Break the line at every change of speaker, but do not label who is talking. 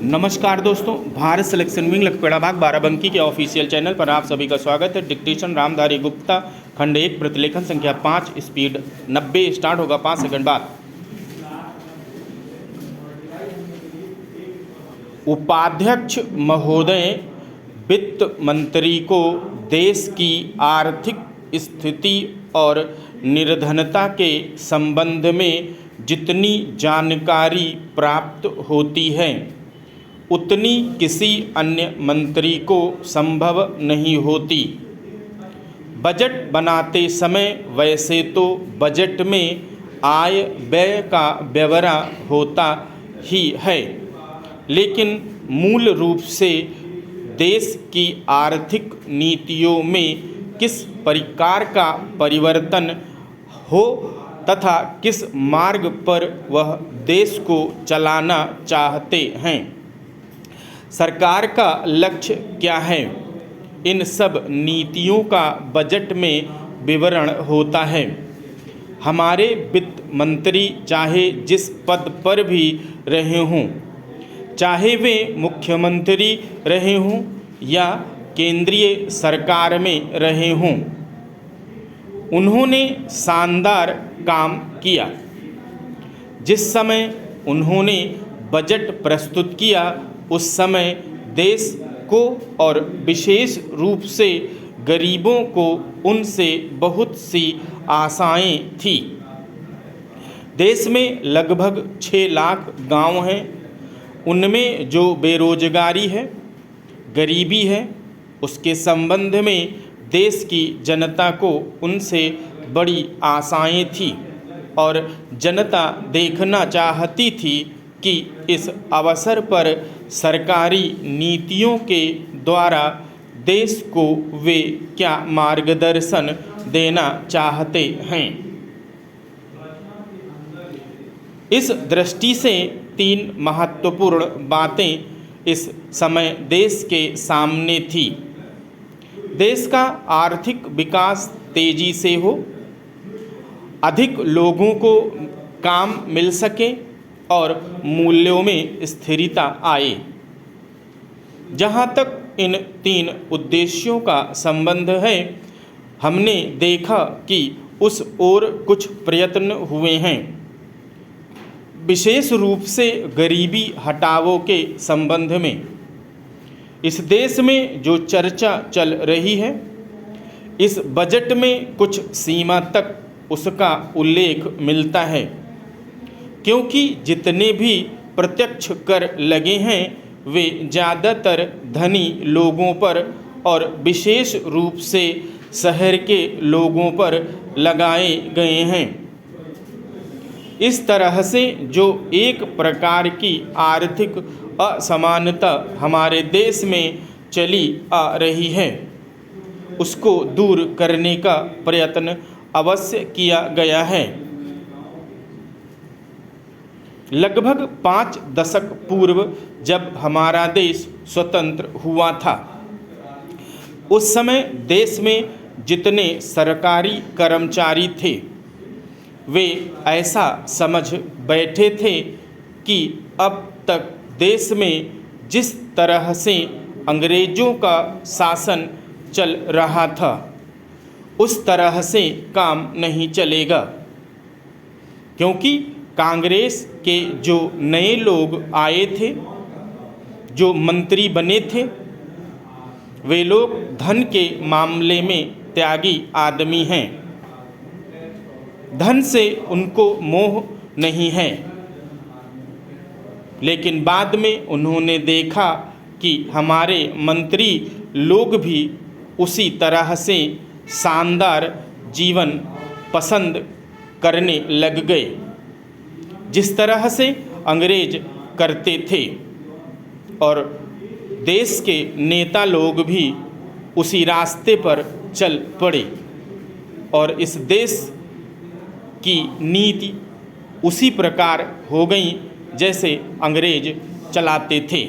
नमस्कार दोस्तों, Bharat selection wing Lakhpeda भाग बाराबंकी के ऑफिशियल चैनल पर आप सभी का स्वागत है। डिक्टेशन रामधारी गुप्ता, खंड 1, प्रतिलेखन संख्या 5, स्पीड 90। स्टार्ट होगा 5 सेकंड बाद। उपाध्यक्ष महोदय, वित्त मंत्री को देश की आर्थिक स्थिति और निर्धनता के संबंध में जितनी जानकारी प्राप्त होती है उतनी किसी अन्य मंत्री को संभव नहीं होती। बजट बनाते समय वैसे तो बजट में आय व्यय का ब्यौरा होता ही है, लेकिन मूल रूप से देश की आर्थिक नीतियों में किस प्रकार का परिवर्तन हो तथा किस मार्ग पर वह देश को चलाना चाहते हैं, सरकार का लक्ष्य क्या है, इन सब नीतियों का बजट में विवरण होता है। हमारे वित्त मंत्री चाहे जिस पद पर भी रहे हों, चाहे वे मुख्यमंत्री रहे हों या केंद्रीय सरकार में रहे हों, उन्होंने शानदार काम किया। जिस समय उन्होंने बजट प्रस्तुत किया उस समय देश को और विशेष रूप से गरीबों को उनसे बहुत सी आशाएं थी। देश में लगभग 6 लाख गांव हैं। उनमें जो बेरोजगारी है, गरीबी है, उसके संबंध में देश की जनता को उनसे बड़ी आशाएं थी और जनता देखना चाहती थी कि इस अवसर पर सरकारी नीतियों के द्वारा देश को वे क्या मार्गदर्शन देना चाहते हैं। इस दृष्टि से 3 महत्वपूर्ण बातें इस समय देश के सामने थी। देश का आर्थिक विकास तेजी से हो, अधिक लोगों को काम मिल सके और मूल्यों में स्थिरता आए। जहाँ तक इन 3 उद्देश्यों का संबंध है, हमने देखा कि उस ओर कुछ प्रयत्न हुए हैं। विशेष रूप से गरीबी हटाओ के संबंध में इस देश में जो चर्चा चल रही है, इस बजट में कुछ सीमा तक उसका उल्लेख मिलता है, क्योंकि जितने भी प्रत्यक्ष कर लगे हैं वे ज़्यादातर धनी लोगों पर और विशेष रूप से शहर के लोगों पर लगाए गए हैं। इस तरह से जो एक प्रकार की आर्थिक असमानता हमारे देश में चली आ रही है, उसको दूर करने का प्रयत्न अवश्य किया गया है। लगभग 5 दशक पूर्व जब हमारा देश स्वतंत्र हुआ था, उस समय देश में जितने सरकारी कर्मचारी थे वे ऐसा समझ बैठे थे कि अब तक देश में जिस तरह से अंग्रेज़ों का शासन चल रहा था उस तरह से काम नहीं चलेगा, क्योंकि कांग्रेस के जो नए लोग आए थे, जो मंत्री बने थे, वे लोग धन के मामले में त्यागी आदमी हैं। धन से उनको मोह नहीं है, लेकिन बाद में उन्होंने देखा कि हमारे मंत्री लोग भी उसी तरह से शानदार जीवन पसंद करने लग गए जिस तरह से अंग्रेज करते थे, और देश के नेता लोग भी उसी रास्ते पर चल पड़े और इस देश की नीति उसी प्रकार हो गई जैसे अंग्रेज चलाते थे।